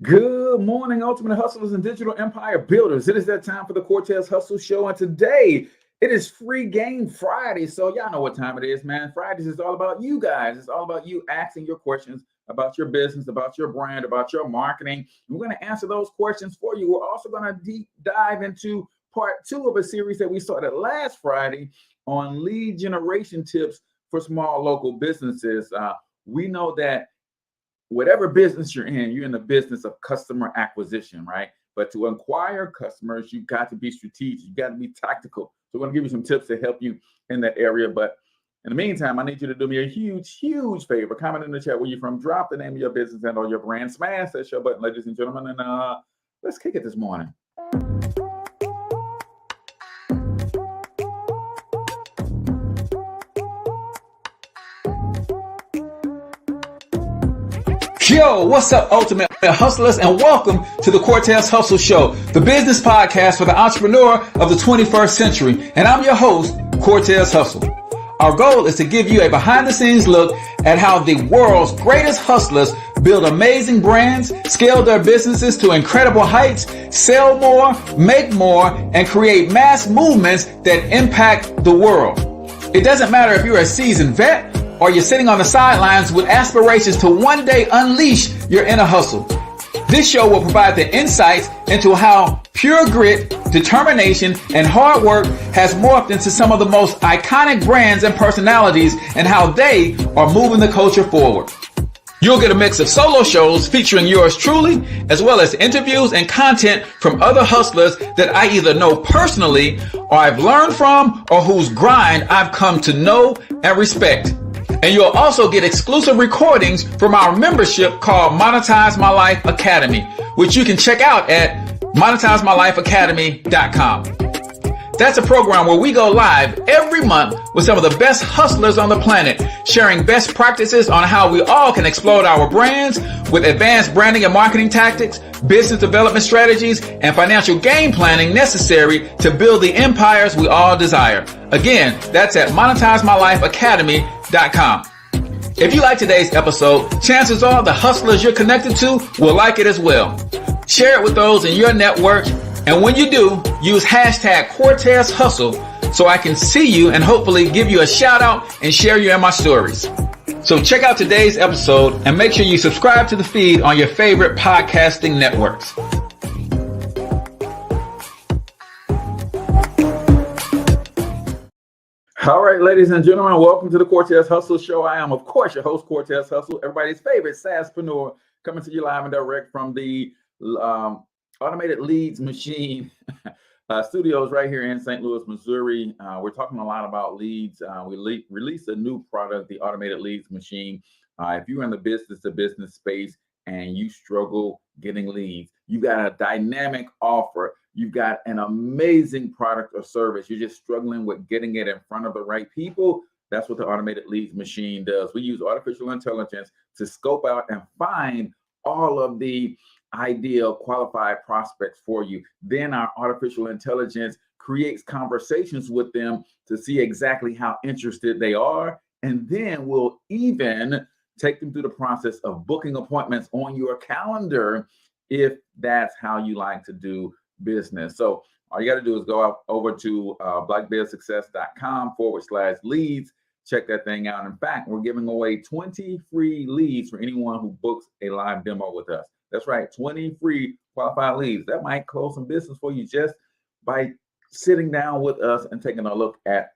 Good morning, Ultimate Hustlers and Digital Empire Builders. It is that time for the Cortez Hustle Show, and today it is Free Game Friday. So y'all know what time it is, man. Fridays is all about you guys. It's all about you asking your questions about your business, about your brand, about your marketing. We're going to answer those questions for you. We're also going to deep dive into part 2 of a series that we started last Friday on lead generation tips for small local businesses. We know that whatever business you're in the business of customer acquisition, right? But to acquire customers, you've got to be strategic. You've got to be tactical. So we're going to give you some tips to help you in that area. But in the meantime, I need you to do me a huge favor. Comment in the chat where you're from. Drop the name of your business and or your brand. Smash that show button, ladies and gentlemen. And let's kick it this morning. Yo, what's up, Ultimate Hustlers, and welcome to the Cortez Hustle Show, the business podcast for the entrepreneur of the 21st century. And I'm your host, Cortez Hustle. Our goal is to give you a behind-the-scenes look at how the world's greatest hustlers build amazing brands, scale their businesses to incredible heights, sell more, make more, and create mass movements that impact the world. It doesn't matter if you're a seasoned vet or you're sitting on the sidelines with aspirations to one day unleash your inner hustle. This show will provide the insights into how pure grit, determination, and hard work has morphed into some of the most iconic brands and personalities and how they are moving the culture forward. You'll get a mix of solo shows featuring yours truly, as well as interviews and content from other hustlers that I either know personally or I've learned from or whose grind I've come to know and respect. And you'll also get exclusive recordings from our membership called Monetize My Life Academy, which you can check out at monetizemylifeacademy.com. That's a program where we go live every month with some of the best hustlers on the planet, sharing best practices on how we all can explode our brands with advanced branding and marketing tactics, business development strategies, and financial game planning necessary to build the empires we all desire. Again, that's at monetizemylifeacademy.com. If you like today's episode, chances are the hustlers you're connected to will like it as well. Share it with those in your network. And when you do, use hashtag Cortez Hustle so I can see you and hopefully give you a shout out and share you in my stories. So check out today's episode and make sure you subscribe to the feed on your favorite podcasting networks. All right, ladies and gentlemen, welcome to the Cortez Hustle Show. I am, of course, your host, Cortez Hustle, everybody's favorite SaaSpreneur, coming to you live and direct from the Automated Leads Machine studios right here in St. Louis, Missouri. We're talking a lot about leads. We released a new product, the Automated Leads Machine. If you're in the business-to-business space and you struggle getting leads, you got a dynamic offer. You've got an amazing product or service. You're just struggling with getting it in front of the right people. That's what the Automated Leads Machine does. We use artificial intelligence to scope out and find all of the ideal qualified prospects for you. Then our artificial intelligence creates conversations with them to see exactly how interested they are. And then we'll even take them through the process of booking appointments on your calendar if that's how you like to do business. So all you got to do is go over to blackbearsuccess.com/leads. Check that thing out. In fact, we're giving away 20 free leads for anyone who books a live demo with us. That's right, 20 free qualified leads. That might close some business for you just by sitting down with us and taking a look at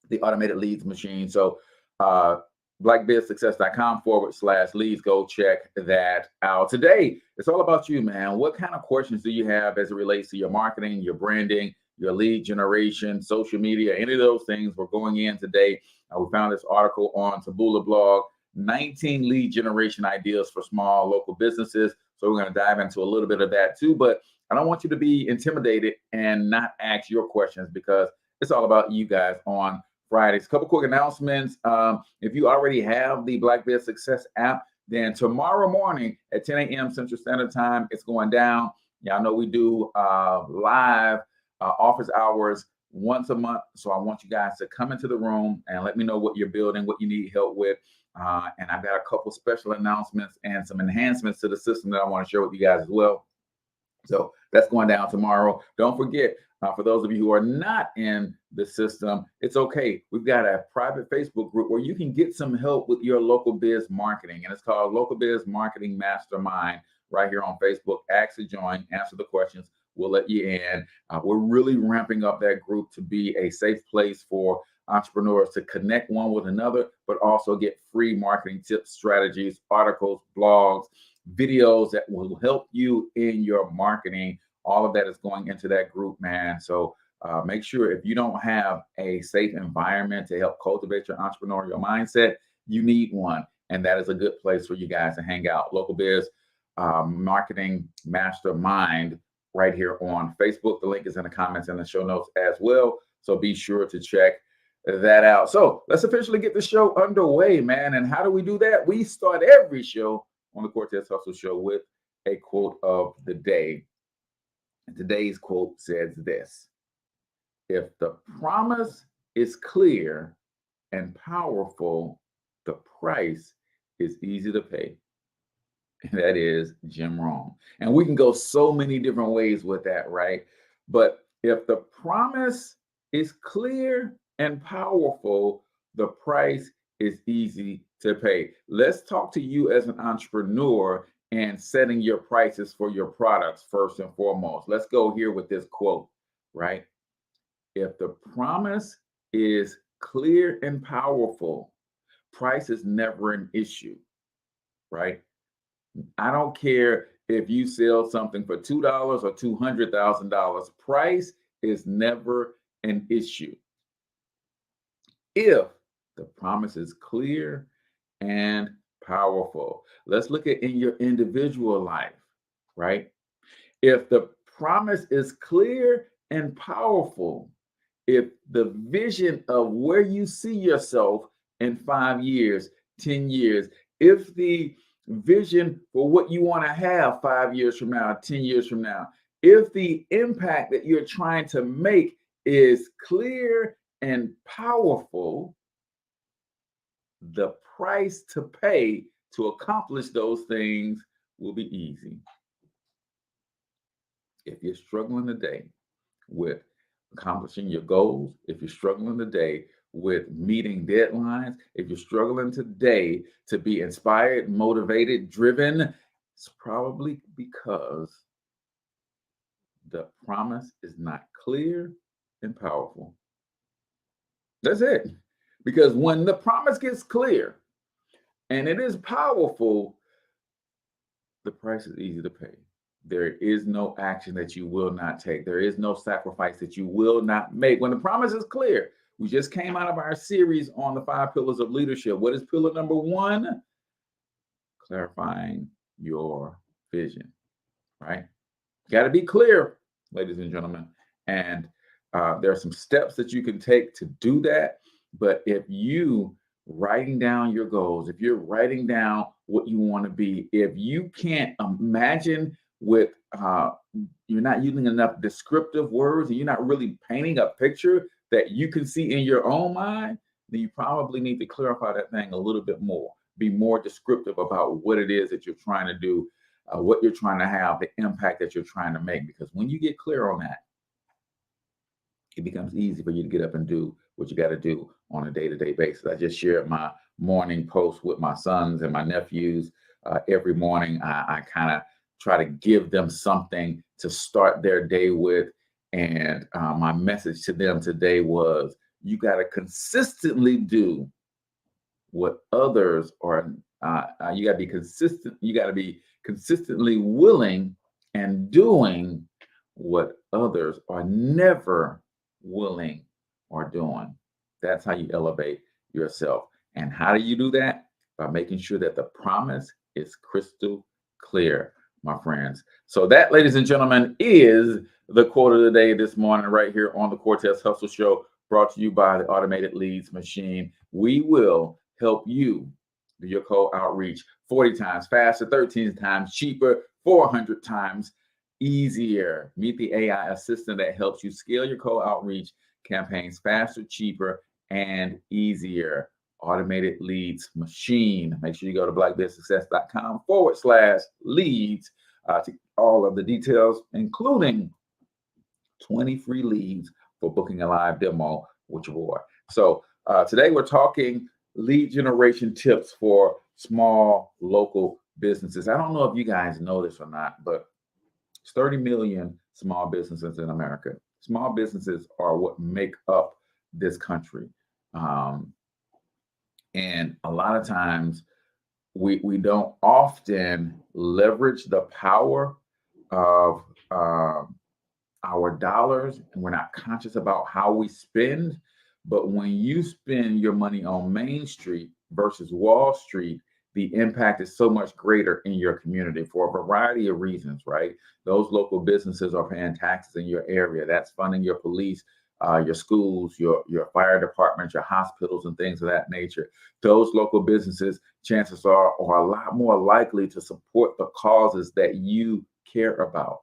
the Automated Leads Machine. So blackbearsuccess.com/leads. Go check that out. Today, it's all about you, man. What kind of questions do you have as it relates to your marketing, your branding, your lead generation, social media, any of those things? We're going in today. We found this article on Taboola blog, 19 lead generation ideas for small local businesses. So we're going to dive into a little bit of that too. But I don't want you to be intimidated and not ask your questions because it's all about you guys on Fridays. A couple quick announcements. If you already have the Black Bear Success app, then tomorrow morning at 10 a.m. Central Standard Time, it's going down. Y'all know we do live office hours once a month. So I want you guys to come into the room and let me know what you're building, what you need help with. And I've got a couple special announcements and some enhancements to the system that I want to share with you guys as well. So that's going down tomorrow. Don't forget, for those of you who are not in the system, it's okay. We've got a private Facebook group where you can get some help with your local biz marketing, and it's called Local Biz Marketing Mastermind right here on Facebook. Ask to join, answer the questions. We'll let you in. We're really ramping up that group to be a safe place for entrepreneurs to connect one with another, but also get free marketing tips, strategies, articles, blogs, videos that will help you in your marketing. All of that is going into that group, man. So make sure, if you don't have a safe environment to help cultivate your entrepreneurial mindset, you need one. And that is a good place for you guys to hang out. Local Biz Marketing Mastermind right here on Facebook. The link is in the comments and the show notes as well. So be sure to check that out. So let's officially get the show underway, man. And how do we do that? We start every show on the Cortez Hustle Show with a quote of the day. And today's quote says this: if the promise is clear and powerful, the price is easy to pay. And that is Jim Rohn. And we can go so many different ways with that, right? But if the promise is clear and powerful, the price is easy to pay. Let's talk to you as an entrepreneur and setting your prices for your products first and foremost. Let's go here with this quote, right? If the promise is clear and powerful, price is never an issue, right? I don't care if you sell something for $2 or $200,000. Price is never an issue if the promise is clear and powerful. Let's look at in your individual life, right? If the promise is clear and powerful, if the vision of where you see yourself in 5 years, 10 years, if the vision for what you want to have 5 years from now, 10 years from now, if the impact that you're trying to make is clear and powerful, the price to pay to accomplish those things will be easy. If you're struggling today with accomplishing your goals, if you're struggling today with meeting deadlines, if you're struggling today to be inspired, motivated, driven, it's probably because the promise is not clear and powerful. That's it. Because when the promise gets clear and it is powerful, the price is easy to pay. There is no action that you will not take. There is no sacrifice that you will not make. When the promise is clear, we just came out of our series on the 5 pillars of leadership. What is pillar number 1? Clarifying your vision, right? Got to be clear, ladies and gentlemen. And there are some steps that you can take to do that. But if you writing down your goals, if you're writing down what you want to be, if you can't imagine with you're not using enough descriptive words and you're not really painting a picture that you can see in your own mind, then you probably need to clarify that thing a little bit more. Be more descriptive about what it is that you're trying to do, what you're trying to have, the impact that you're trying to make. Because when you get clear on that, it becomes easy for you to get up and do what you got to do on a day-to-day basis. I just shared my morning post with my sons and my nephews. Every morning, I kind of try to give them something to start their day with. And my message to them today was, you got to consistently do what others are. You got to be consistent. You got to be consistently willing and doing what others are never willing or doing. That's how you elevate yourself. And how do you do that? By making sure that the promise is crystal clear, my friends. So that, ladies and gentlemen, is the quote of the day this morning right here on the Cortez Hustle Show, brought to you by the Automated Leads Machine. We will help you do your cold outreach 40 times faster, 13 times cheaper, 400 times easier. Meet the AI assistant that helps you scale your cold outreach campaigns faster, cheaper, and easier. automated leads machine. Make sure you go to blackbusinesssuccess.com/leads to all of the details, including 20 free leads for booking a live demo with Roy. So today we're talking lead generation tips for small local businesses. I don't know if you guys know this or not, but it's 30 million small businesses in America. Small businesses are what make up this country. And a lot of times we don't often leverage the power of our dollars, and we're not conscious about how we spend. But when you spend your money on Main Street versus Wall Street, the impact is so much greater in your community for a variety of reasons, right? Those local businesses are paying taxes in your area. That's funding your police, your schools, your fire departments, your hospitals, and things of that nature. Those local businesses, chances are a lot more likely to support the causes that you care about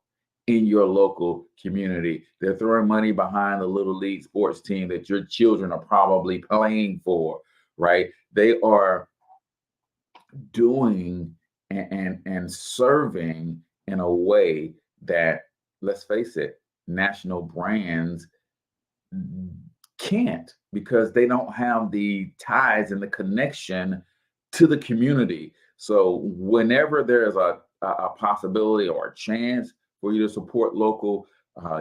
in your local community. They're throwing money behind the little league sports team that your children are probably playing for, right? They are doing and serving in a way that, let's face it, national brands can't, because they don't have the ties and the connection to the community. So whenever there's a possibility or a chance for you to support local,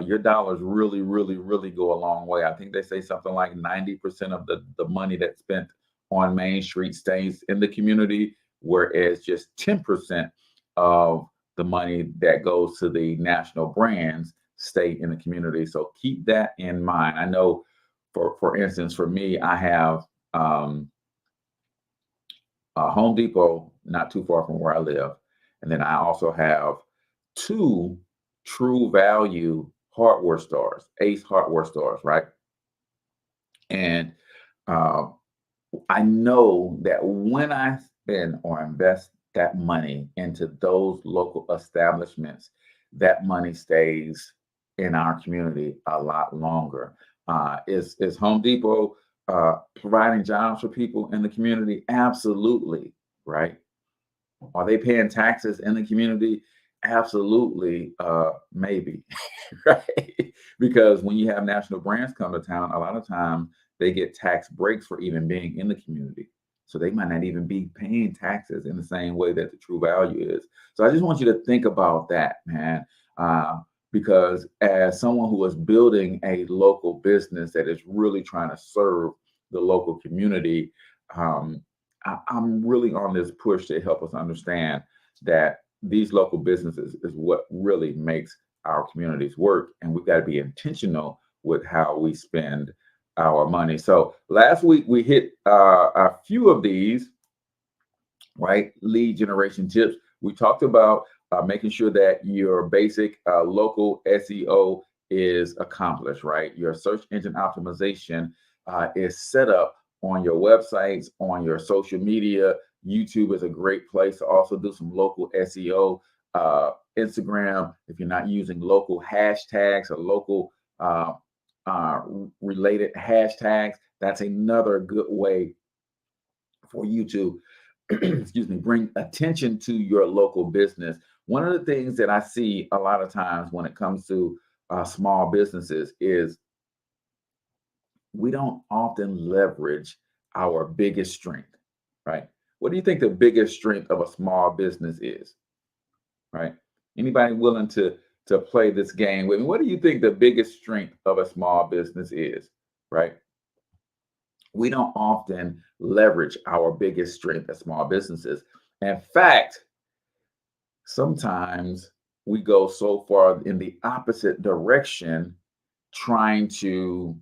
your dollars really, really, really go a long way. I think they say something like 90% of the money that's spent on Main Street stays in the community, whereas just 10% of the money that goes to the national brands stay in the community. So keep that in mind. I know, for instance, for me, I have a Home Depot not too far from where I live. And then I also have 2 True Value hardware stores, Ace hardware stores, right? And I know that when I spend or invest that money into those local establishments, that money stays in our community a lot longer. Is Home Depot providing jobs for people in the community? Absolutely, right? Are they paying taxes in the community? Absolutely, maybe, right? Because when you have national brands come to town, a lot of times they get tax breaks for even being in the community. So they might not even be paying taxes in the same way that the True Value is. So I just want you to think about that, man. Because as someone who is building a local business that is really trying to serve the local community, I'm really on this push to help us understand that these local businesses is what really makes our communities work. And we've got to be intentional with how we spend our money. So last week we hit a few of these, right? Lead generation tips. We talked about making sure that your basic local SEO is accomplished, right? Your search engine optimization is set up on your websites, on your social media. YouTube is a great place to also do some local SEO. Instagram, if you're not using local hashtags or local related hashtags, that's another good way for you to excuse me, bring attention to your local business. One of the things that I see a lot of times when it comes to small businesses is we don't often leverage our biggest strength, right? What do you think the biggest strength of a small business is, right? Anybody willing to play this game with me? What do you think the biggest strength of a small business is, right? We don't often leverage our biggest strength as small businesses. In fact, sometimes we go so far in the opposite direction, trying to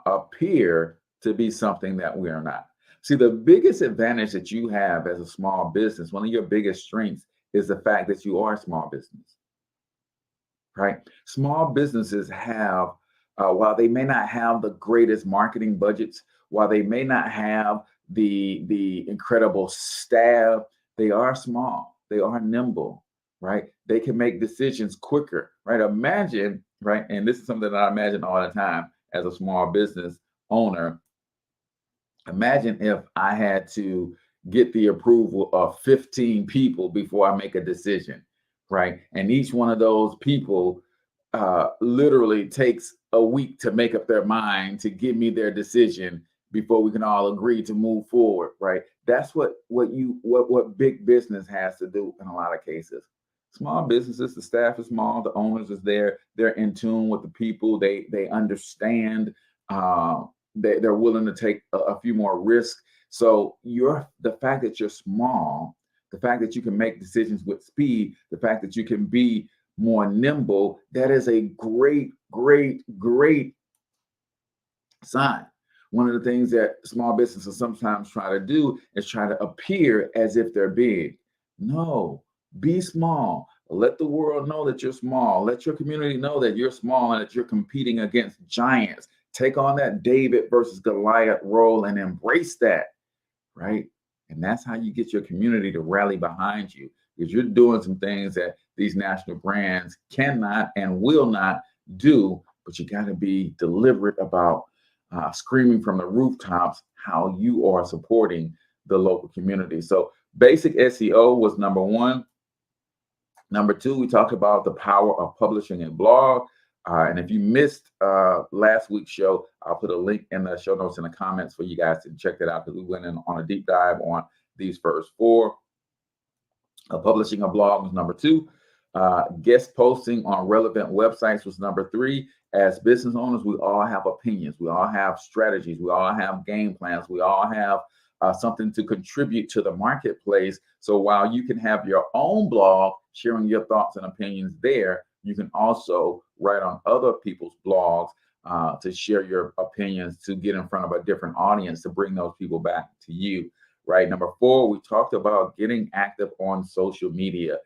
appear to be something that we are not. See, the biggest advantage that you have as a small business, one of your biggest strengths, is the fact that you are a small business, right? Small businesses have, while they may not have the greatest marketing budgets, while they may not have the incredible staff, they are small, they are nimble, right? They can make decisions quicker, right? Imagine, right? And this is something that I imagine all the time as a small business owner. Imagine if I had to get the approval of 15 people before I make a decision, right? And each one of those people literally takes a week to make up their mind to give me their decision before we can all agree to move forward, right? That's what big business has to do in a lot of cases. Small businesses, the staff is small, the owners is there, they're in tune with the people, they understand, uh, they're willing to take a few more risks. So the fact that you're small, the fact that you can make decisions with speed, the fact that you can be more nimble, that is a great, great, great sign. One of the things that small businesses sometimes try to do is try to appear as if they're big. No, be small. Let the world know that you're small. Let your community know that you're small and that you're competing against giants. Take on that David versus Goliath role and embrace that, right? And that's how you get your community to rally behind you, because you're doing some things that these national brands cannot and will not do, but you got to be deliberate about screaming from the rooftops how you are supporting the local community. So basic SEO was number one. Number two, we talked about the power of publishing a blog. And if you missed last week's show, I'll put a link in the show notes in the comments for you guys to check that out, because we went in on a deep dive on these first four. Publishing a blog was number two. Guest posting on relevant websites was number three. As business owners, we all have opinions. We all have strategies. We all have game plans. We all have something to contribute to the marketplace. So while you can have your own blog sharing your thoughts and opinions there, you can also write on other people's blogs to share your opinions, to get in front of a different audience, to bring those people back to you, right? Number four, we talked about getting active on social media.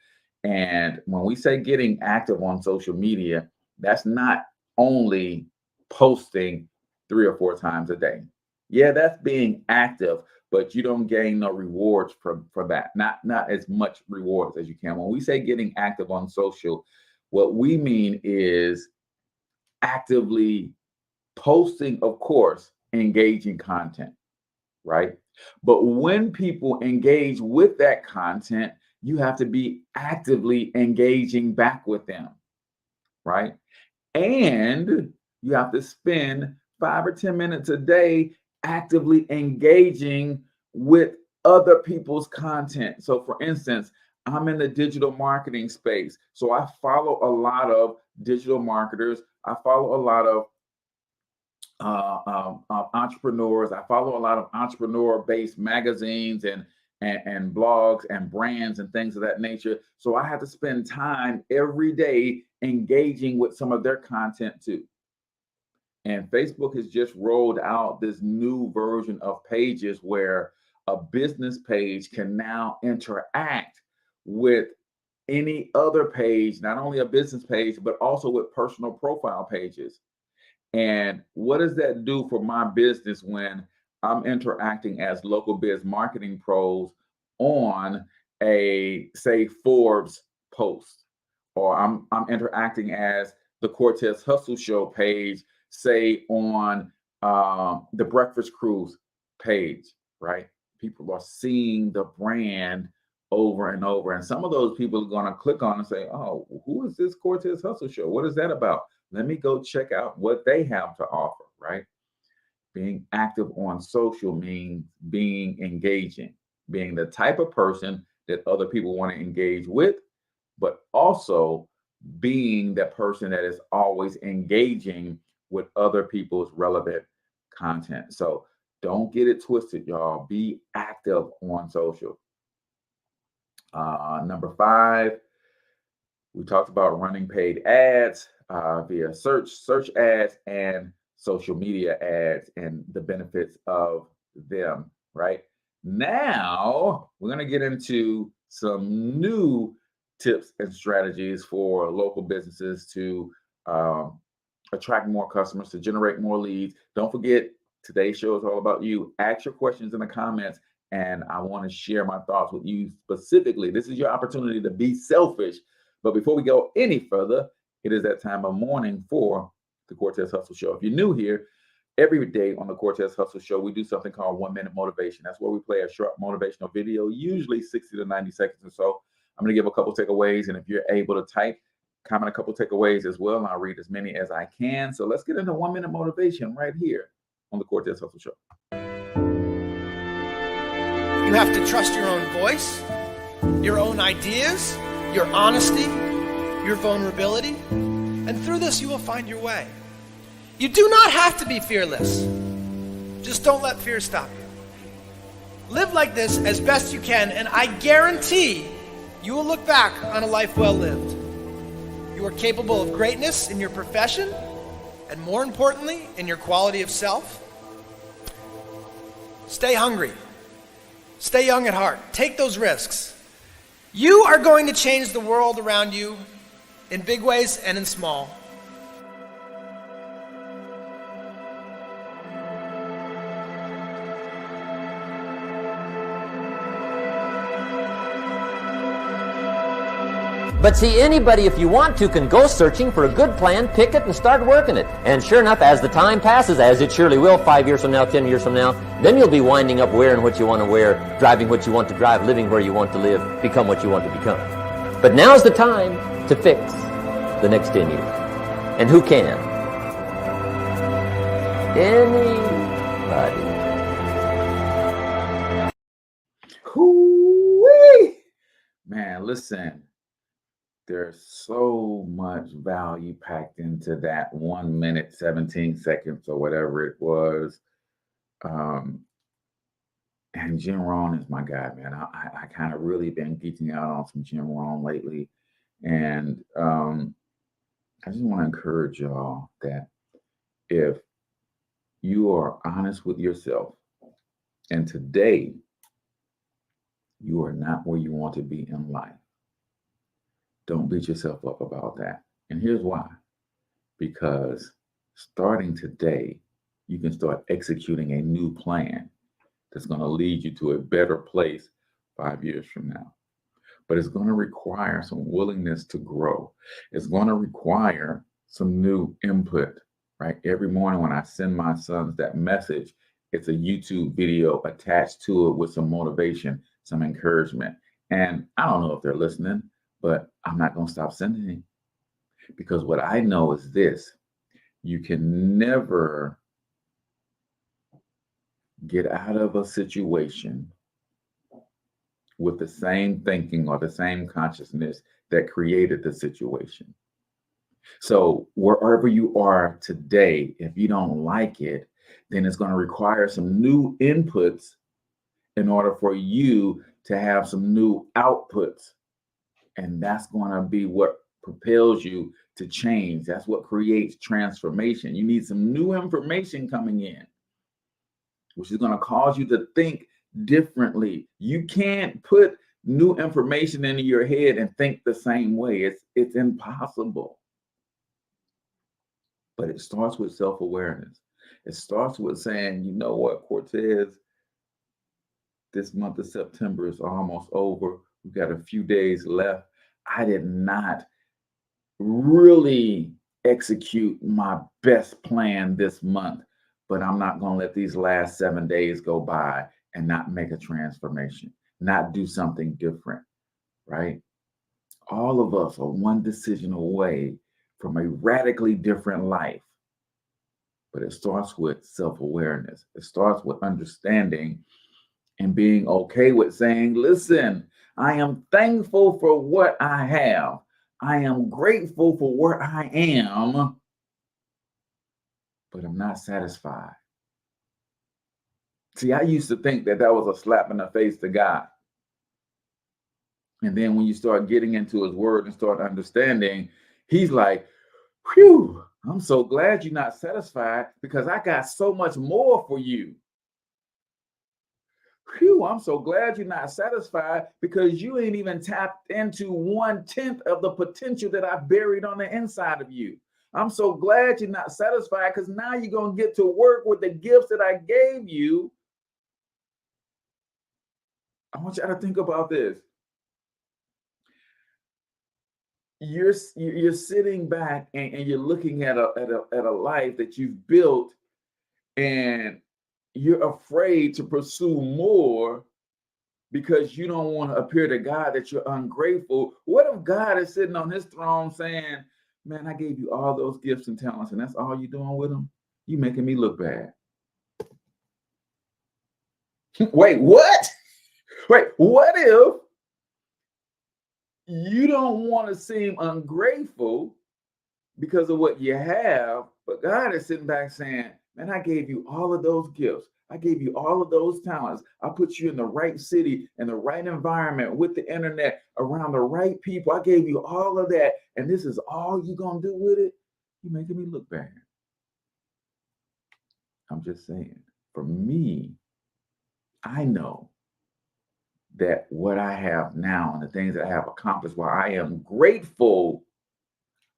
And when we say getting active on social media, that's not only posting 3 or 4 times a day. Yeah, that's being active, but you don't gain no rewards for that. Not as much rewards as you can. When we say getting active on social, what we mean is actively posting, of course, engaging content, right? But when people engage with that content, you have to be actively engaging back with them, right? And you have to spend 5 or 10 minutes a day actively engaging with other people's content. So for instance, I'm in the digital marketing space. So I follow a lot of digital marketers. I follow a lot of entrepreneurs. I follow a lot of entrepreneur-based magazines and blogs and brands and things of that nature. So I have to spend time every day engaging with some of their content too. And Facebook has just rolled out this new version of pages where a business page can now interact with any other page, not only a business page, but also with personal profile pages. And what does that do for my business when I'm interacting as local biz marketing pros on a, say, Forbes post, or I'm interacting as the Cortez Hustle Show page, say on the Breakfast Cruise page, right? People are seeing the brand over and over, and some of those people are going to click on and say, "Oh, who is this Cortez Hustle Show? What is that about? Let me go check out what they have to offer," right? Being active on social means being engaging, being the type of person that other people want to engage with, but also being that person that is always engaging with other people's relevant content. So don't get it twisted, y'all. Be active on social. Number five, we talked about running paid ads via search ads and social media ads and the benefits of them, right? Now, we're going to get into some new tips and strategies for local businesses to attract more customers, to generate more leads. Don't forget, today's show is all about you. Ask your questions in the comments, and I want to share my thoughts with you specifically. This is your opportunity to be selfish. But before we go any further, it is that time of morning for the Cortez Hustle Show. If you're new here, Every day on the Cortez Hustle Show, we do something called 1 Minute Motivation. That's where we play a short motivational video, usually 60 to 90 seconds or so. I'm going to give a couple takeaways, and if you're able to type, comment a couple takeaways as well, and I'll read as many as I can. So let's get into 1 Minute Motivation right here on the Cortez Hustle Show. You have to trust your own voice, your own ideas, your honesty, your vulnerability, and through this you will find your way. You do not have to be fearless. Just don't let fear stop you. Live like this as best you can, and I guarantee you will look back on a life well lived. You are capable of greatness in your profession, and more importantly, in your quality of self. Stay hungry. Stay young at heart. Take those risks. You are going to change the world around you in big ways and in small. But see, anybody, if you want to, can go searching for a good plan, pick it, and start working it. And sure enough, as the time passes, as it surely will 5 years from now, 10 years from now, then you'll be winding up wearing what you want to wear, driving what you want to drive, living where you want to live, become what you want to become. But now's the time to fix the next 10 years. And who can? Anybody. Hoo-wee! Man, listen. There's so much value packed into that 1 minute, 17 seconds or whatever it was. And Jim Rohn is my guy, man. I kind of really been geeking out on some Jim Rohn lately. And I just want to encourage y'all that if you are honest with yourself, and today you are not where you want to be in life, don't beat yourself up about that. And here's why. Because starting today, you can start executing a new plan that's going to lead you to a better place 5 years from now. But it's going to require some willingness to grow. It's going to require some new input, right? Every morning when I send my sons that message, it's a YouTube video attached to it with some motivation, some encouragement. And I don't know if they're listening, but I'm not going to stop sending it. Because what I know is this: you can never get out of a situation with the same thinking or the same consciousness that created the situation. So wherever you are today, if you don't like it, then it's going to require some new inputs in order for you to have some new outputs. And that's going to be what propels you to change. That's what creates transformation. You need some new information coming in, which is going to cause you to think differently. You can't put new information into your head and think the same way. It's impossible. But it starts with self-awareness. It starts with saying, you know what, Cortez, this month of September is almost over. We've got a few days left. I did not really execute my best plan this month, but I'm not going to let these last 7 days go by and not make a transformation, not do something different, right? All of us are one decision away from a radically different life. But it starts with self-awareness. It starts with understanding and being okay with saying, listen, I am thankful for what I have. I am grateful for where I am, but I'm not satisfied. See, I used to think that that was a slap in the face to God. And then when you start getting into his word and start understanding, he's like, whew, I'm so glad you're not satisfied because I got so much more for you. Whew, I'm so glad you're not satisfied because you ain't even tapped into 1/10 of the potential that I buried on the inside of you. I'm so glad you're not satisfied because now you're going to get to work with the gifts that I gave you. I want you to think about this. You're sitting back and you're looking at a life that you've built, and you're afraid to pursue more because you don't want to appear to God that you're ungrateful. What if God is sitting on his throne saying, man, I gave you all those gifts and talents, and that's all you're doing with them? You making me look bad. Wait, what? Wait, what if you don't want to seem ungrateful because of what you have, but God is sitting back saying, man, I gave you all of those gifts. I gave you all of those talents. I put you in the right city, in the right environment, with the internet, around the right people. I gave you all of that, and this is all you're going to do with it? You're making me look bad. I'm just saying, for me, I know that what I have now and the things that I have accomplished, while I am grateful,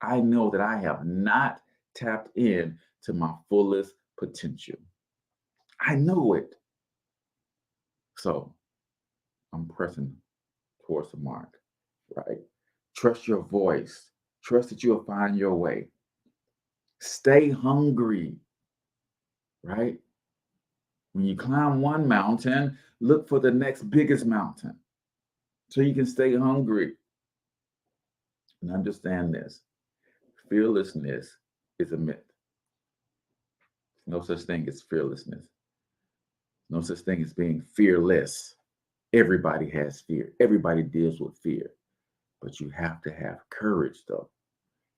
I know that I have not tapped in to my fullest potential. I know it. So I'm pressing towards the mark, right? Trust your voice. Trust that you'll find your way. Stay hungry, right? When you climb one mountain, look for the next biggest mountain so you can stay hungry. And understand this. Fearlessness is a myth. No such thing as fearlessness. No such thing as being fearless. Everybody has fear. Everybody deals with fear. But you have to have courage, though.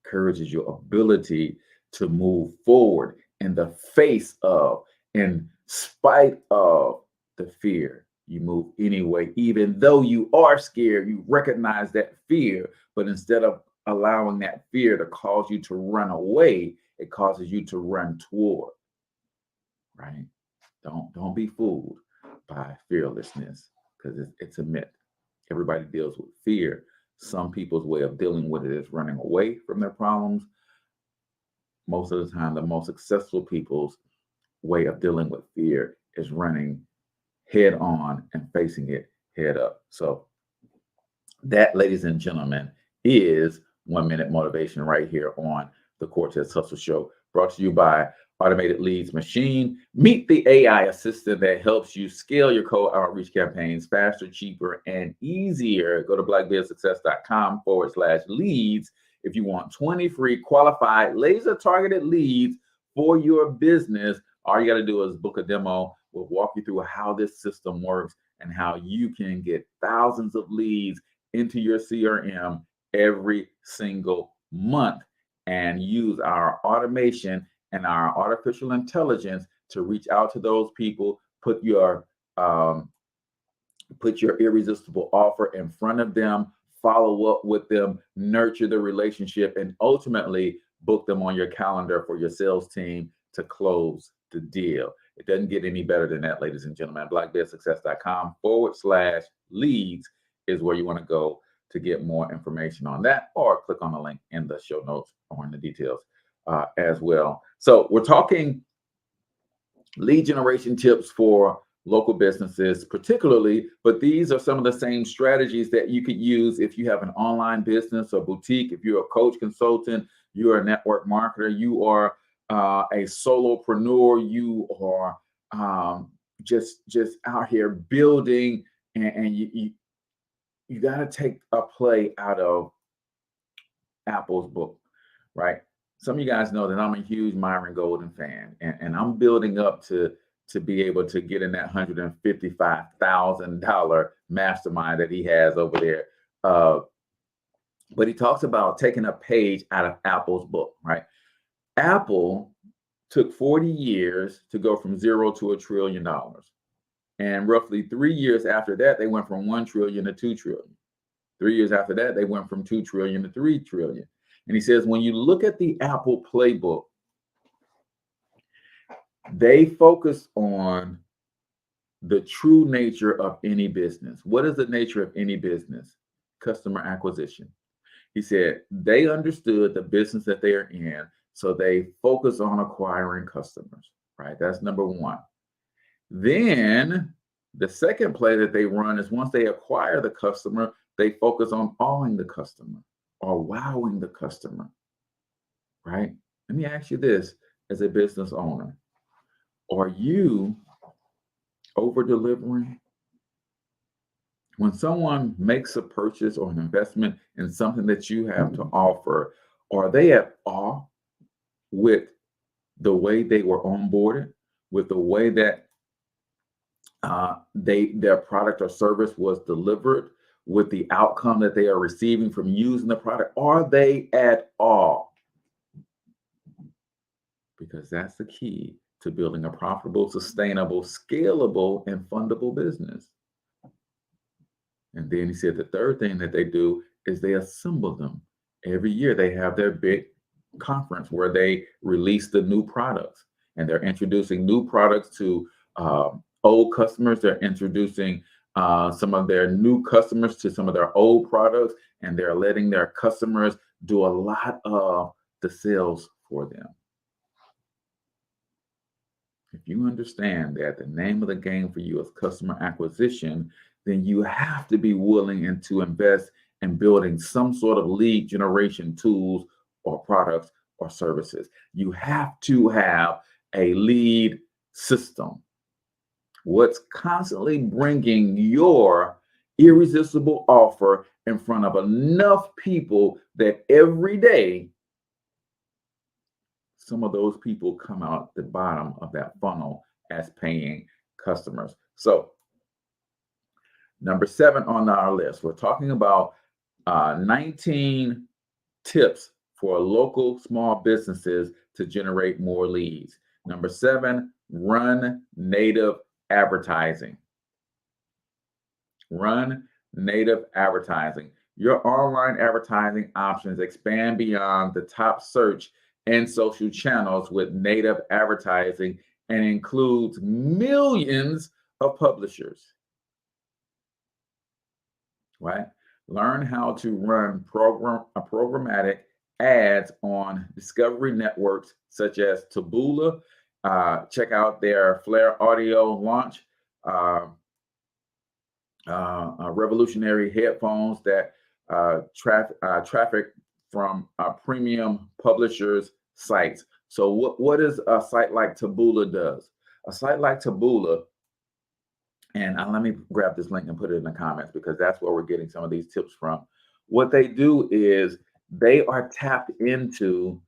Courage is your ability to move forward in the face of, in spite of the fear. You move anyway, even though you are scared. You recognize that fear, but instead of allowing that fear to cause you to run away, it causes you to run toward. Right? Don't be fooled by fearlessness, because it's a myth. Everybody deals with fear. Some people's way of dealing with it is running away from their problems. Most of the time, the most successful people's way of dealing with fear is running head on and facing it head up. So that, ladies and gentlemen, is 1 Minute Motivation right here on the Cortez Hustle Show, brought to you by Automated Leads Machine. Meet the AI assistant that helps you scale your cold outreach campaigns faster, cheaper, and easier. Go to blackbizsuccess.com/leads if you want 20 free qualified laser targeted leads for your business. All you got to do is book a demo. We'll walk you through how this system works and how you can get thousands of leads into your CRM every single month, and use our automation and our artificial intelligence to reach out to those people, put your irresistible offer in front of them, follow up with them, nurture the relationship, and ultimately book them on your calendar for your sales team to close the deal. It doesn't get any better than that, ladies and gentlemen. blackbizsuccess.com/leads is where you want to go to get more information on that, or click on the link in the show notes or in the details as well. So we're talking lead generation tips for local businesses particularly, but these are some of the same strategies that you could use if you have an online business or boutique, if you're a coach, consultant, you're a network marketer, you are a solopreneur, you are just out here building, and you got to take a play out of Apple's book, right? Some of you guys know that I'm a huge Myron Golden fan, and I'm building up to be able to get in that $155,000 mastermind that he has over there. But he talks about taking a page out of Apple's book, right? Apple took 40 years to go from zero to $1 trillion. And roughly 3 years after that, they went from 1 trillion to 2 trillion. 3 years after that, they went from 2 trillion to 3 trillion. And he says, when you look at the Apple playbook, they focus on the true nature of any business. What is the nature of any business? Customer acquisition. He said they understood the business that they are in, so they focus on acquiring customers, right? That's number one. Then the second play that they run is, once they acquire the customer, they focus on awing the customer or wowing the customer, right? Let me ask you this as a business owner. Are you over delivering? When someone makes a purchase or an investment in something that you have to offer, are they at awe with the way they were onboarded, with the way that their product or service was delivered, with the outcome that they are receiving from using the product? Are they at awe? Because that's the key to building a profitable, sustainable, scalable, and fundable business. And then he said the third thing that they do is they assemble them. Every year they have their big conference where they release the new products, and they're introducing new products to old customers. They're introducing some of their new customers to some of their old products, and they're letting their customers do a lot of the sales for them. If you understand that the name of the game for you is customer acquisition, then you have to be willing and to invest in building some sort of lead generation tools or products or services. You have to have a lead system. What's constantly bringing your irresistible offer in front of enough people that every day some of those people come out the bottom of that funnel as paying customers. So number 7 on our list, we're talking about 19 tips for local small businesses to generate more leads. Number 7, run native advertising. Run native advertising. Your online advertising options expand beyond the top search and social channels with native advertising and includes millions of publishers. Right? Learn how to run programmatic ads on discovery networks such as Taboola. Check out their Flare Audio launch, revolutionary headphones that traffic from premium publishers' sites. So what is a site like Taboola does? A site like Taboola, and let me grab this link and put it in the comments because that's where we're getting some of these tips from. What they do is they are tapped into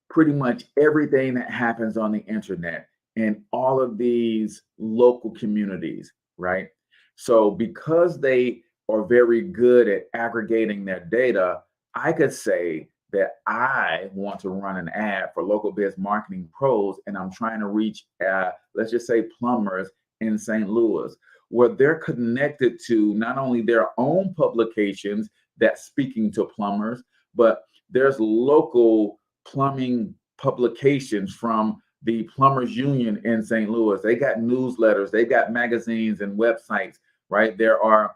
pretty much everything that happens on the internet in all of these local communities, right? So because they are very good at aggregating their data, I could say that I want to run an ad for local biz marketing pros, and I'm trying to reach, let's just say, plumbers in St. Louis, where they're connected to not only their own publications that's speaking to plumbers, but there's local plumbing publications from the Plumbers Union in St. Louis. They got newsletters, they got magazines and websites, right? There are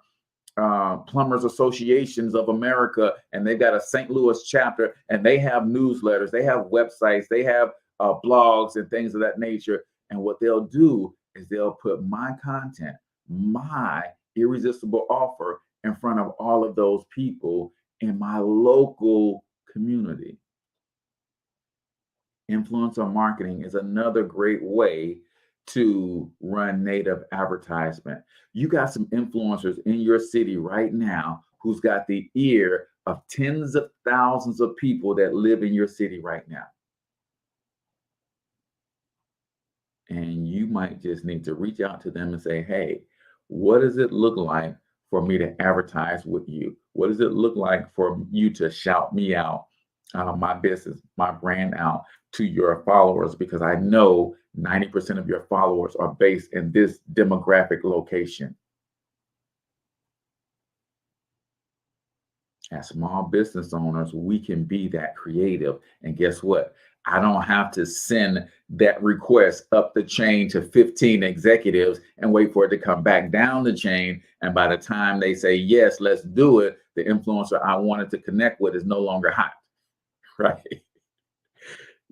Plumbers Associations of America, and they've got a St. Louis chapter, and they have newsletters, they have websites, they have blogs and things of that nature. And what they'll do is they'll put my content, my irresistible offer in front of all of those people in my local community. Influencer marketing is another great way to run native advertisement. You got some influencers in your city right now who's got the ear of tens of thousands of people that live in your city right now. And you might just need to reach out to them and say, hey, what does it look like for me to advertise with you? What does it look like for you to shout me out, my business, my brand out to your followers? Because I know 90% of your followers are based in this demographic location. As small business owners, we can be that creative. And guess what? I don't have to send that request up the chain to 15 executives and wait for it to come back down the chain. And by the time they say, yes, let's do it, the influencer I wanted to connect with is no longer hot, right?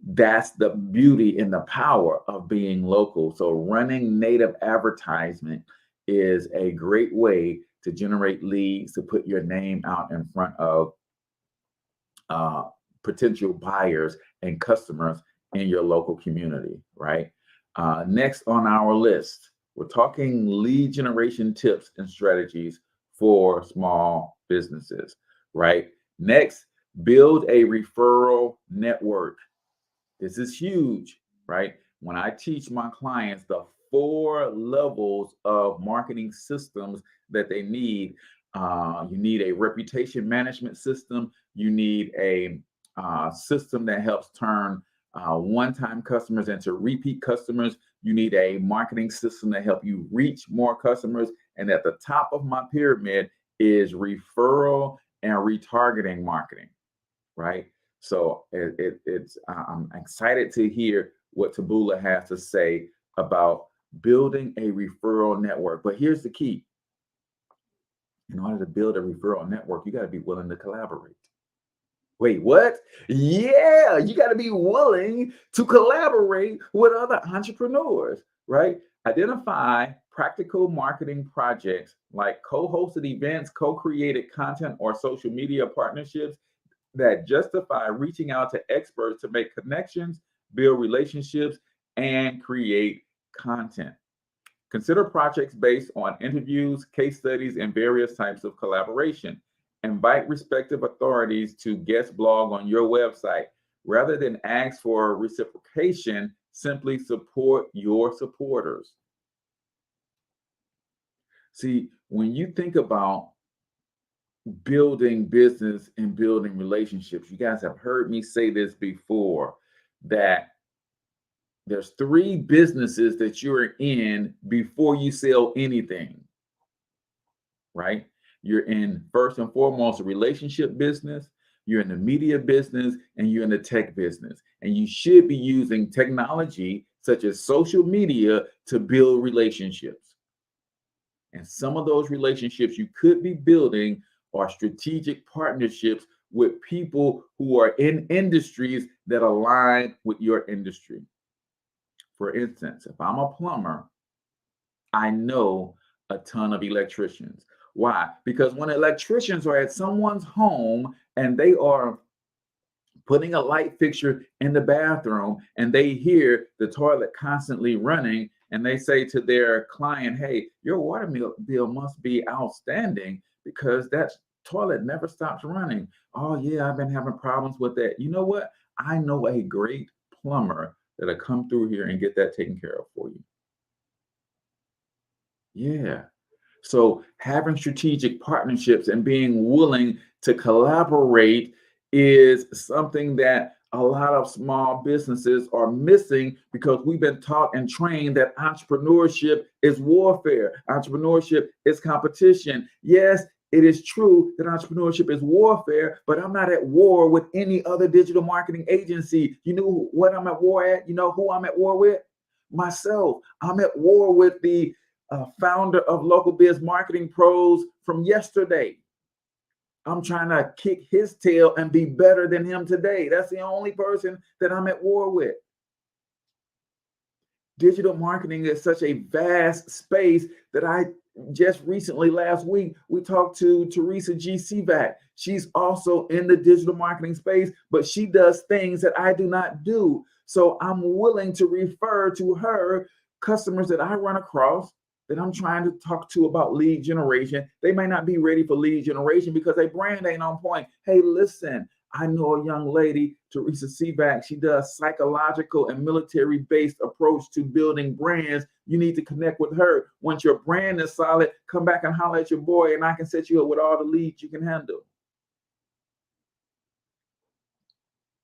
That's the beauty and the power of being local. So running native advertisement is a great way to generate leads, to put your name out in front of potential buyers and customers in your local community, right? Next on our list, we're talking lead generation tips and strategies for small businesses, right? Next, build a referral network. This is huge, right? When I teach my clients the 4 levels of marketing systems that they need, you need a reputation management system. You need a system that helps turn one-time customers into repeat customers. You need a marketing system that help you reach more customers. And at the top of my pyramid is referral and retargeting marketing, right? So I'm excited to hear what Taboola has to say about building a referral network. But here's the key. In order to build a referral network, you got to be willing to collaborate. Wait, what? Yeah, you got to be willing to collaborate with other entrepreneurs, right? Identify practical marketing projects like co-hosted events, co-created content, or social media partnerships that justify reaching out to experts to make connections, build relationships, and create content. Consider projects based on interviews, case studies, and various types of collaboration. Invite respective authorities to guest blog on your website. Rather than ask for reciprocation, simply support your supporters. See, when you think about building business and building relationships, you guys have heard me say this before, that there's 3 businesses that you're in before you sell anything, right? You're in, first and foremost, a relationship business, you're in the media business, and you're in the tech business. And you should be using technology such as social media to build relationships. And some of those relationships you could be building are strategic partnerships with people who are in industries that align with your industry. For instance, if I'm a plumber, I know a ton of electricians. Why? Because when electricians are at someone's home and they are putting a light fixture in the bathroom and they hear the toilet constantly running, and they say to their client, hey, your water bill must be outstanding because that toilet never stops running. Oh yeah, I've been having problems with that. You know what? I know a great plumber that'll come through here and get that taken care of for you. Yeah. So having strategic partnerships and being willing to collaborate is something that a lot of small businesses are missing, because we've been taught and trained that entrepreneurship is warfare. Entrepreneurship is competition. Yes, it is true that entrepreneurship is warfare, but I'm not at war with any other digital marketing agency. You know what I'm at war at? You know who I'm at war with? Myself. I'm at war with the founder of Local Biz Marketing Pros from yesterday. I'm trying to kick his tail and be better than him today. That's the only person that I'm at war with. Digital marketing is such a vast space that I just recently, last week, we talked to Teresa G. Sivak. She's also in the digital marketing space, but she does things that I do not do. So I'm willing to refer to her customers that I run across that I'm trying to talk to about lead generation. They may not be ready for lead generation because their brand ain't on point. Hey, listen, I know a young lady, Teresa Sivak. She does psychological and military-based approach to building brands. You need to connect with her. Once your brand is solid, come back and holler at your boy, and I can set you up with all the leads you can handle.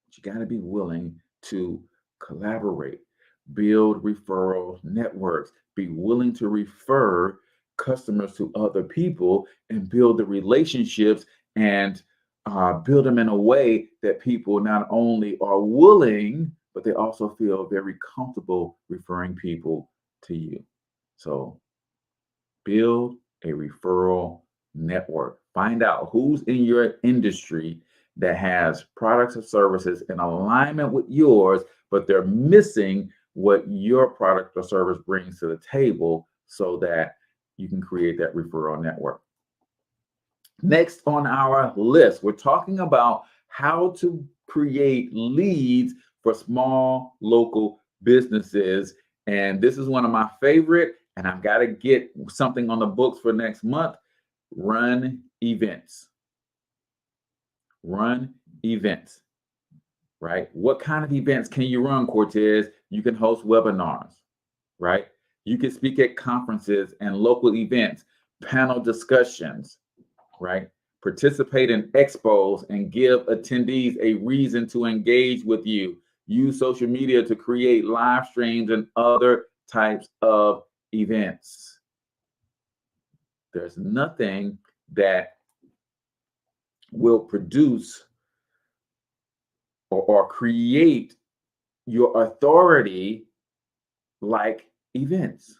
But you got to be willing to collaborate, build referral networks, be willing to refer customers to other people, and build the relationships and build them in a way that people not only are willing, but they also feel very comfortable referring people to you. So build a referral network. Find out who's in your industry that has products or services in alignment with yours, but they're missing what your product or service brings to the table, so that you can create that referral network. Next on our list, we're talking about how to create leads for small local businesses And this is one of my favorite, and I've got to get something on the books for next month. Run events. Run events, right? What kind of events can you run, Cortez? You can host webinars, right? You can speak at conferences and local events, panel discussions, right? Participate in expos and give attendees a reason to engage with you. Use social media to create live streams and other types of events. There's nothing that will produce or create your authority like events.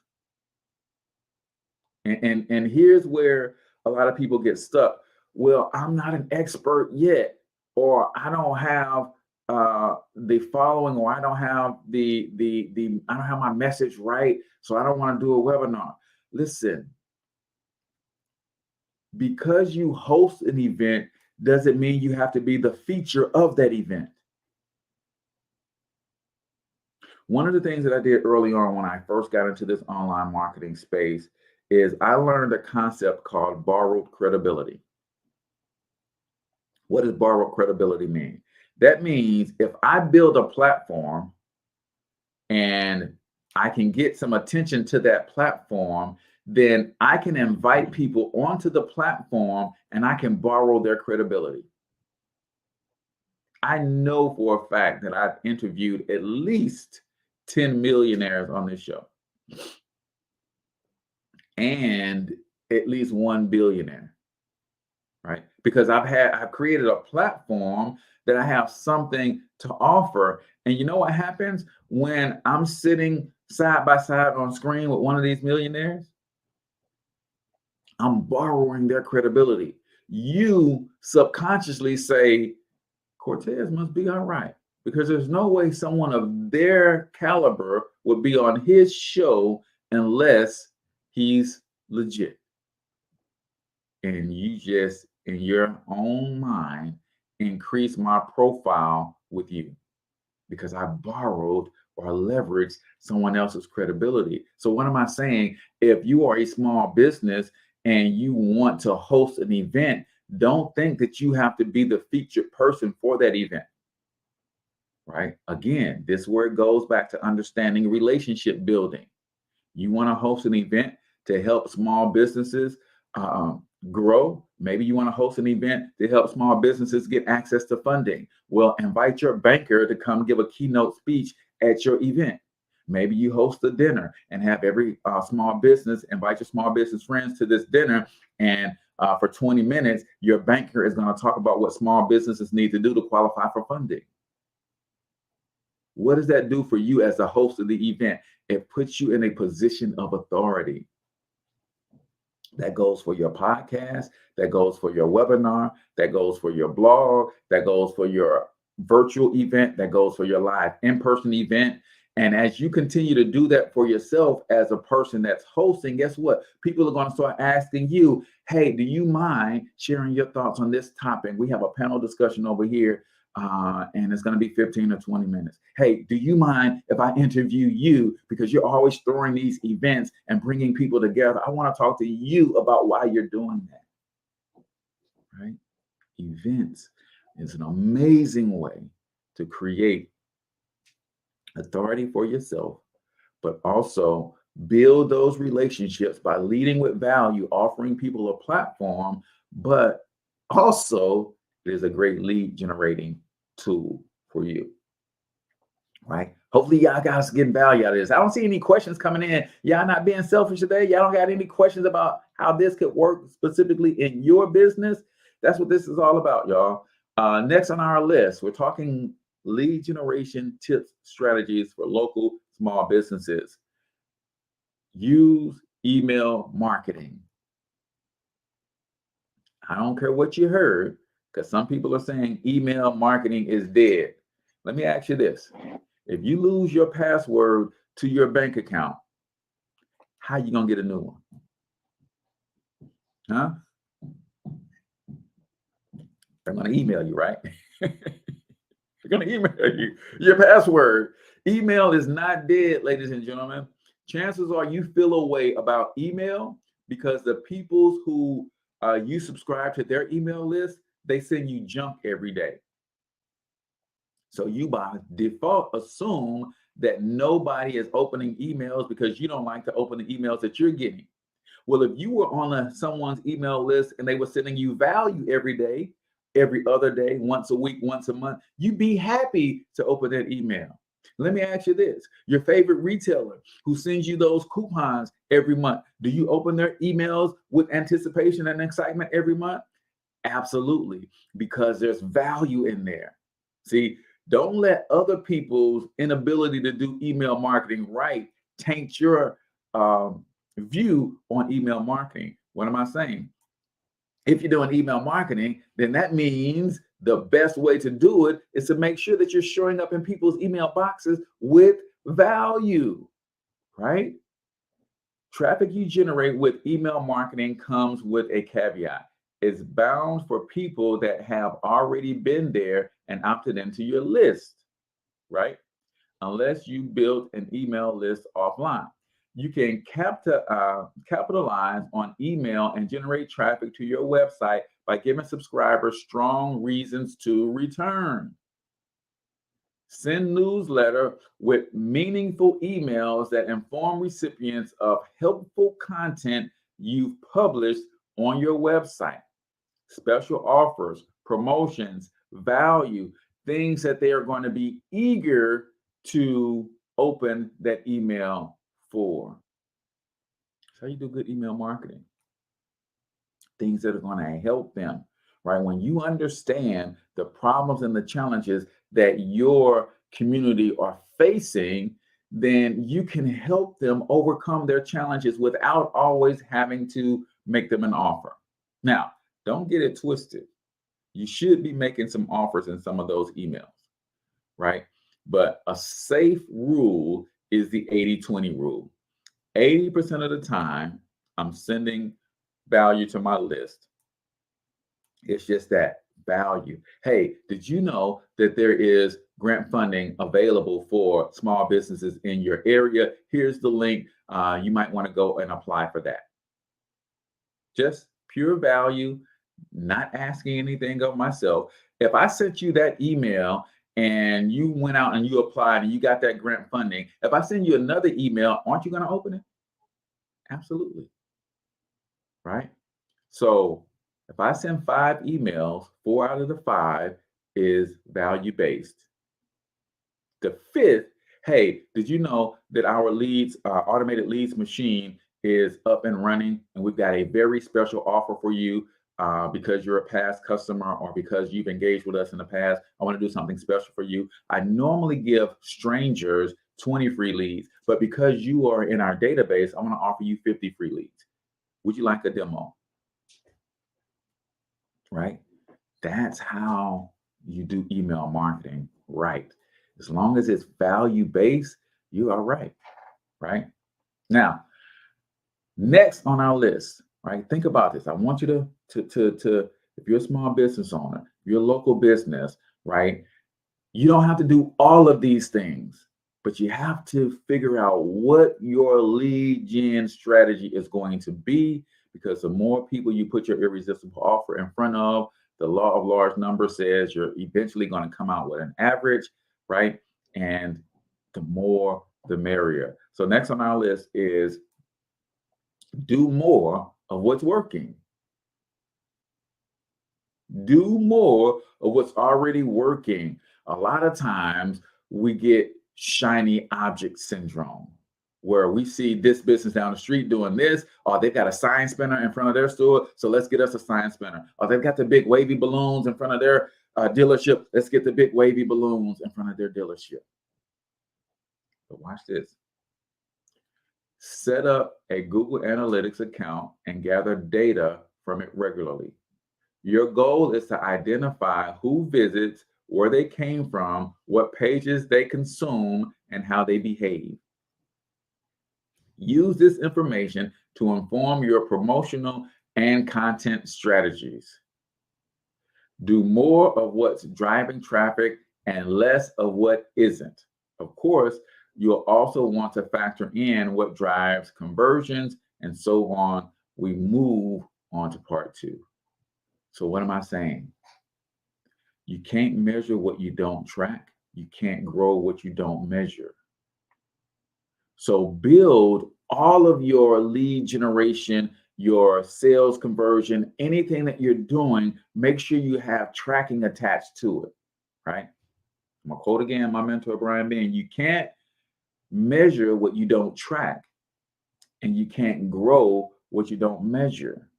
And here's where a lot of people get stuck. Well, I'm not an expert yet, or I don't have the following, or I don't have I don't have my message right, so I don't want to do a webinar. Listen, because you host an event doesn't mean you have to be the feature of that event. One of the things that I did early on when I first got into this online marketing space is I learned a concept called borrowed credibility. What does borrowed credibility mean? That means if I build a platform and I can get some attention to that platform, then I can invite people onto the platform and I can borrow their credibility. I know for a fact that I've interviewed at least 10 millionaires on this show and at least 1 billionaire, right? Because I've created a platform that I have something to offer. And you know what happens when I'm sitting side by side on screen with one of these millionaires? I'm borrowing their credibility. You subconsciously say, Cortez must be all right, because there's no way someone of their caliber would be on his show unless he's legit. And you just, in your own mind, increase my profile with you because I borrowed or leveraged someone else's credibility. So what am I saying? If you are a small business and you want to host an event, don't think that you have to be the featured person for that event, right? Again, this is where it goes back to understanding relationship building. You want to host an event to help small businesses grow. Maybe you want to host an event to help small businesses get access to funding. Well, invite your banker to come give a keynote speech at your event. Maybe you host a dinner and have every small business invite your small business friends to this dinner. And for 20 minutes, your banker is going to talk about what small businesses need to do to qualify for funding. What does that do for you as the host of the event? It puts you in a position of authority. That goes for your podcast, that goes for your webinar, that goes for your blog, that goes for your virtual event, that goes for your live in-person event. And as you continue to do that for yourself as a person that's hosting, guess what? People are going to start asking you, hey, do you mind sharing your thoughts on this topic? We have a panel discussion over here, and it's going to be 15 or 20 minutes. Hey, do you mind if I interview you? Because you're always throwing these events and bringing people together. I want to talk to you about why you're doing that, right? Events is an amazing way to create authority for yourself, but also build those relationships by leading with value, offering people a platform, but also it is a great lead generating tool for you, right? Hopefully y'all guys getting value out of this. I don't see any questions coming in. Y'all not being selfish today. Y'all don't got any questions about how this could work specifically in your business. That's what this is all about, y'all. Next on our list, we're talking lead generation tips, strategies for local small businesses. Use email marketing. I don't care what you heard, because some people are saying email marketing is dead. Let me ask you this. If you lose your password to your bank account, how you going to get a new one? Huh? They're going to email you, right? They're going to email you your password. Email is not dead, ladies and gentlemen. Chances are you feel a way about email because the people who you subscribe to their email list, they send you junk every day. So you by default assume that nobody is opening emails because you don't like to open the emails that you're getting. Well, if you were on someone's email list and they were sending you value every day, every other day, once a week, once a month, you'd be happy to open that email. Let me ask you this. Your favorite retailer who sends you those coupons every month, do you open their emails with anticipation and excitement every month? Absolutely, because there's value in there. See, don't let other people's inability to do email marketing right taint your view on email marketing. What am I saying? If you're doing email marketing, then that means the best way to do it is to make sure that you're showing up in people's email boxes with value, right? Traffic you generate with email marketing comes with a caveat. It's bound for people that have already been there and opted into your list, right? Unless you build an email list offline. You can capitalize on email and generate traffic to your website by giving subscribers strong reasons to return. Send newsletter with meaningful emails that inform recipients of helpful content you've published on your website. Special offers, promotions, value, things that they are going to be eager to open that email for. That's how you do good email marketing. Things that are going to help them, right? When you understand the problems and the challenges that your community are facing, then you can help them overcome their challenges without always having to make them an offer. Now, don't get it twisted. You should be making some offers in some of those emails, right? But a safe rule is the 80-20 rule. 80% of the time, I'm sending value to my list. It's just that value. Hey, did you know that there is grant funding available for small businesses in your area? Here's the link. You might want to go and apply for that. Just pure value, not asking anything of myself. If I sent you that email and you went out and you applied and you got that grant funding, if I send you another email, aren't you going to open it? Absolutely. Right? So if I send 5 emails, 4 out of the 5 is value-based. The 5th, hey, did you know that our leads, automated leads machine is up and running, and we've got a very special offer for you because you're a past customer or because you've engaged with us in the past. I want to do something special for you. I normally give strangers 20 free leads, but because you are in our database, I want to offer you 50 free leads. Would you like a demo? Right? That's how you do email marketing right. As long as it's value-based, you are right. Right? Now, next on our list, right? Think about this. I want you to if you're a small business owner, you're a local business, right? You don't have to do all of these things, but you have to figure out what your lead gen strategy is going to be, because the more people you put your irresistible offer in front of, the law of large numbers says you're eventually going to come out with an average, right? And the more, the merrier. So next on our list is do more of what's working. Do more of what's already working. A lot of times we get shiny object syndrome, where we see this business down the street doing this, or they've got a sign spinner in front of their store, so let's get us a sign spinner. Or they've got the big wavy balloons in front of their dealership, let's get the big wavy balloons in front of their dealership. But watch this. Set up a Google Analytics account and gather data from it regularly. Your goal is to identify who visits, where they came from, what pages they consume, and how they behave. Use this information to inform your promotional and content strategies. Do more of what's driving traffic and less of what isn't. Of course, you'll also want to factor in what drives conversions and so on. We move on to part 2. So what am I saying? You can't measure what you don't track. You can't grow what you don't measure. So build all of your lead generation, your sales conversion, anything that you're doing, make sure you have tracking attached to it, right? I'm gonna quote again my mentor, Brian Bean. You can't measure what you don't track, and you can't grow what you don't measure.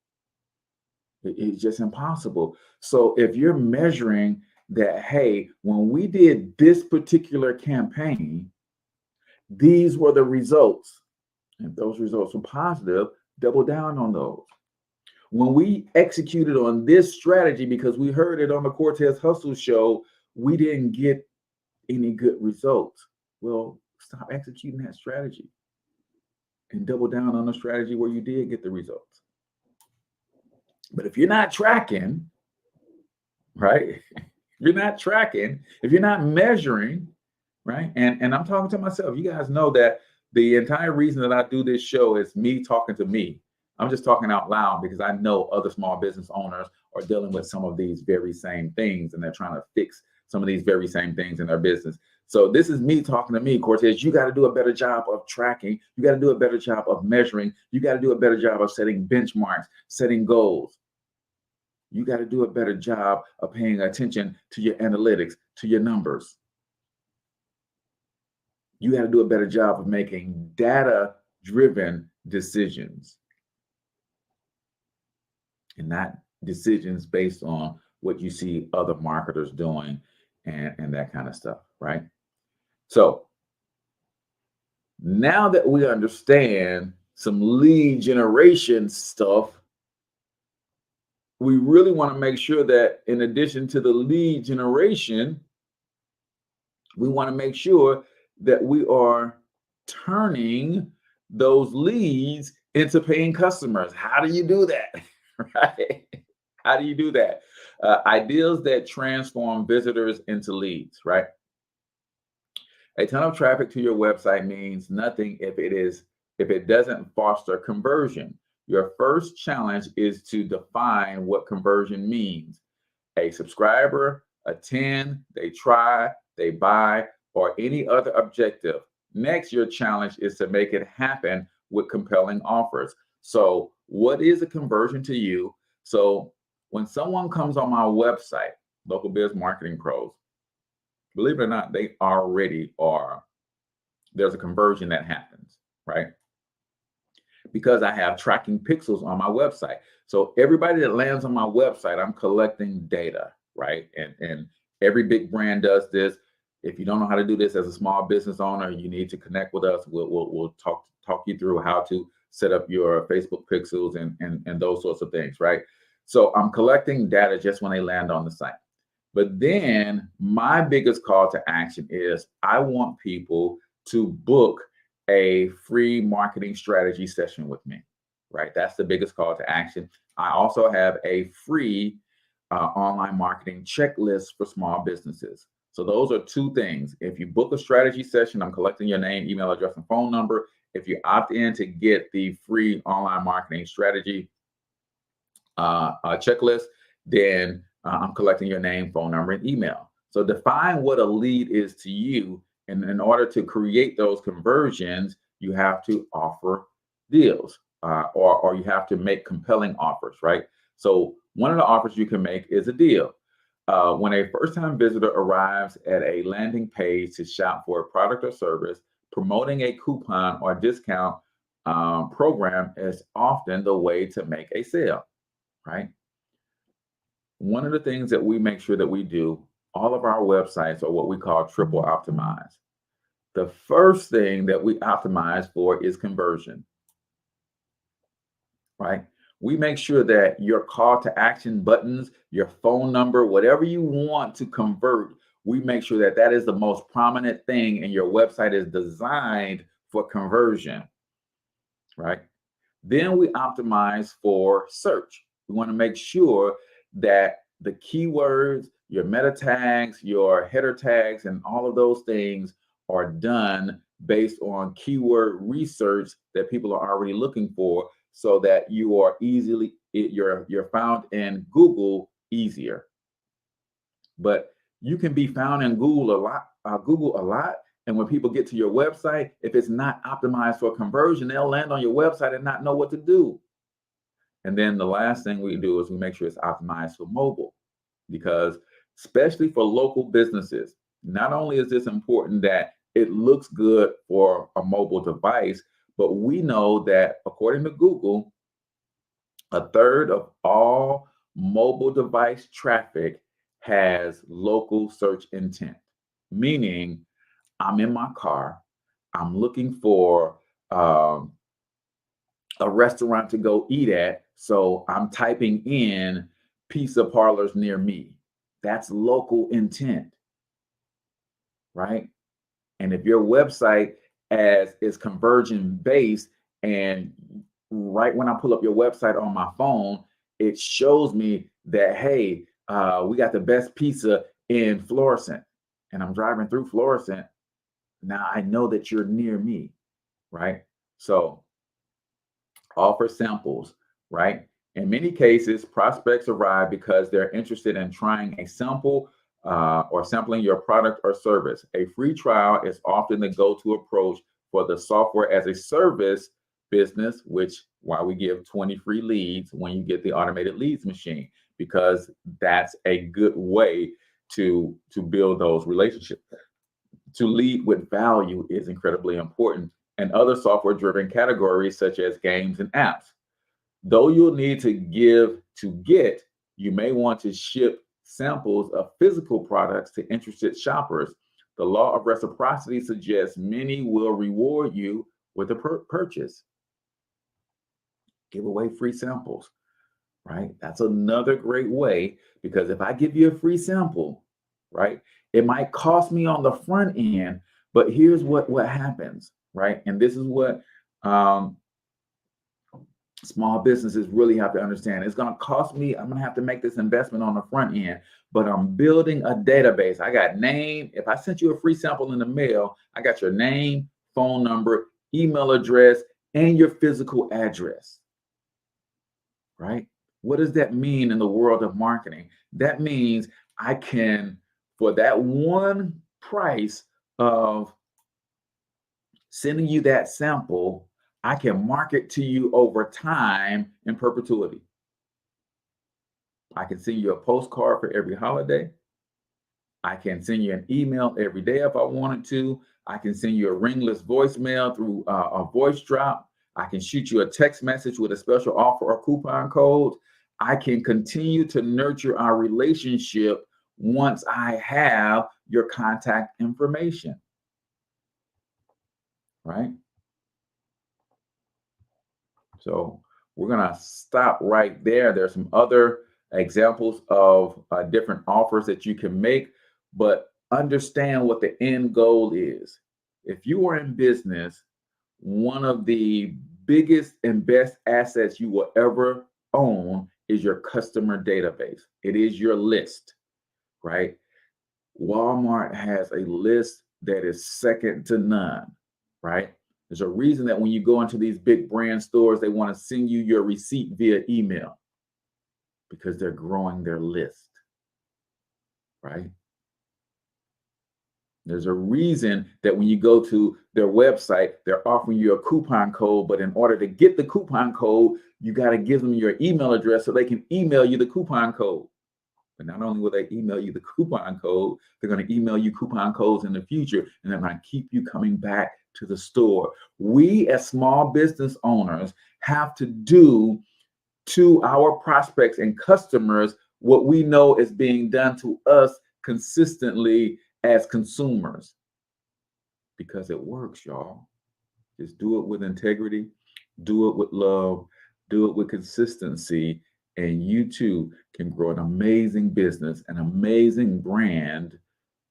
It's just impossible. So if you're measuring that, hey, when we did this particular campaign, these were the results. If those results were positive, double down on those. When we executed on this strategy, because we heard it on the Cortez Hustle show, we didn't get any good results. Well, stop executing that strategy and double down on the strategy where you did get the results. But if you're not tracking, right? If you're not tracking, if you're not measuring, right? And I'm talking to myself. You guys know that the entire reason that I do this show is me talking to me. I'm just talking out loud because I know other small business owners are dealing with some of these very same things, and they're trying to fix some of these very same things in their business. So this is me talking to me, Cortez. You got to do a better job of tracking. You got to do a better job of measuring. You got to do a better job of setting benchmarks, setting goals. You got to do a better job of paying attention to your analytics, to your numbers. You got to do a better job of making data-driven decisions and not decisions based on what you see other marketers doing and that kind of stuff, right? So now that we understand some lead generation stuff, we really want to make sure that in addition to the lead generation, we want to make sure that we are turning those leads into paying customers. How do you do that? Right? How do you do that? Ideas that transform visitors into leads, right? A ton of traffic to your website means nothing if it doesn't foster conversion. Your first challenge is to define what conversion means. A subscriber, attend, they try, they buy, or any other objective. Next, your challenge is to make it happen with compelling offers. So what is a conversion to you? So when someone comes on my website, Local Biz Marketing Pros, believe it or not, they already are. There's a conversion that happens, right? Because I have tracking pixels on my website. So everybody that lands on my website, I'm collecting data, right? And every big brand does this. If you don't know how to do this as a small business owner, you need to connect with us. We'll talk you through how to set up your Facebook pixels and those sorts of things, right? So I'm collecting data just when they land on the site. But then my biggest call to action is I want people to book a free marketing strategy session with me, right? That's the biggest call to action. I also have a free online marketing checklist for small businesses. So those are two things. If you book a strategy session, I'm collecting your name, email address, and phone number. If you opt in to get the free online marketing strategy checklist, then I'm collecting your name, phone number, and email. So define what a lead is to you. And in order to create those conversions, you have to offer deals or you have to make compelling offers, right? So one of the offers you can make is a deal. When a first-time visitor arrives at a landing page to shop for a product or service, promoting a coupon or discount program is often the way to make a sale, right? One of the things that we make sure that we do, all of our websites are what we call triple optimized. The first thing that we optimize for is conversion, right? We make sure that your call to action buttons, your phone number, whatever you want to convert, we make sure that that is the most prominent thing and your website is designed for conversion, right? Then we optimize for search. We want to make sure that the keywords, your meta tags, your header tags, and all of those things are done based on keyword research that people are already looking for, so that you are you're found in Google easier. But you can be found in Google a lot. And when people get to your website, if it's not optimized for conversion, they'll land on your website and not know what to do. And then the last thing we do is we make sure it's optimized for mobile, because especially for local businesses, not only is this important that it looks good for a mobile device, but we know that according to Google, a third of all mobile device traffic has local search intent, meaning I'm in my car, I'm looking for a restaurant to go eat at, so I'm typing in pizza parlors near me. That's local intent, right? And if your website is conversion based, and right when I pull up your website on my phone, it shows me that, hey, we got the best pizza in Florissant, and I'm driving through Florissant. Now I know that you're near me, right? So offer samples, right? In many cases, prospects arrive because they're interested in trying a sample or sampling your product or service. A free trial is often the go-to approach for the software as a service business, which why we give 20 free leads when you get the automated leads machine, because that's a good way to build those relationships. To lead with value is incredibly important. And other software-driven categories such as games and apps. Though you'll need to give to get, you may want to ship samples of physical products to interested shoppers. The law of reciprocity suggests many will reward you with a purchase. Give away free samples, right? That's another great way, because if I give you a free sample, right, it might cost me on the front end, but here's what happens, right? And this is what small businesses really have to understand. It's going to cost me, I'm going to have to make this investment on the front end, but I'm building a database. I got name. If I sent you a free sample in the mail, I got your name, phone number, email address, and your physical address, right? What does that mean in the world of marketing? That means I can, for that one price of sending you that sample, I can market to you over time in perpetuity. I can send you a postcard for every holiday. I can send you an email every day if I wanted to. I can send you a ringless voicemail through a voice drop. I can shoot you a text message with a special offer or coupon code. I can continue to nurture our relationship once I have your contact information, right? So we're going to stop right there. There's some other examples of different offers that you can make, but understand what the end goal is. If you are in business, one of the biggest and best assets you will ever own is your customer database. It is your list, right? Walmart has a list that is second to none, right? There's a reason that when you go into these big brand stores, they want to send you your receipt via email, because they're growing their list, right? There's a reason that when you go to their website, they're offering you a coupon code, but in order to get the coupon code, you got to give them your email address so they can email you the coupon code. But not only will they email you the coupon code, they're going to email you coupon codes in the future, and they're going to keep you coming back to the store. We as small business owners have to do to our prospects and customers what we know is being done to us consistently as consumers, because it works, y'all. Just do it with integrity, do it with love, do it with consistency, and you too can grow an amazing business, an amazing brand,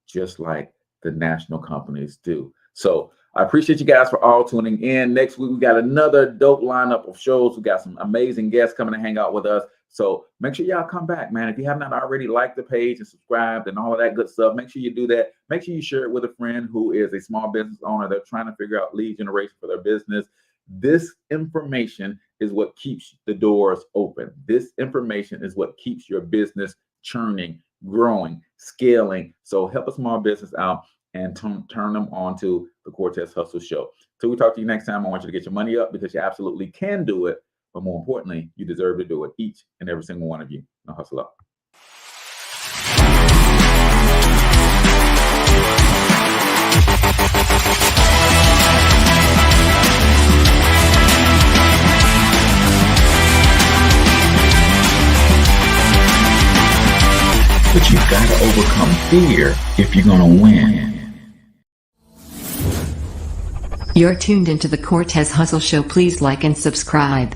just like the national companies do. So I appreciate you guys for all tuning in. Next week, we got another dope lineup of shows. We got some amazing guests coming to hang out with us. So make sure y'all come back, man. If you have not already liked the page and subscribed and all of that good stuff, make sure you do that. Make sure you share it with a friend who is a small business owner. They're trying to figure out lead generation for their business. This information is what keeps the doors open. This information is what keeps your business churning, growing, scaling. So help a small business out and turn them on to the Cortez Hustle Show. Till we talk to you next time, I want you to get your money up because you absolutely can do it. But more importantly, you deserve to do it, each and every single one of you. Now hustle up. But you've got to overcome fear if you're going to win. You're tuned into the Cortez Hustle Show. Please like and subscribe.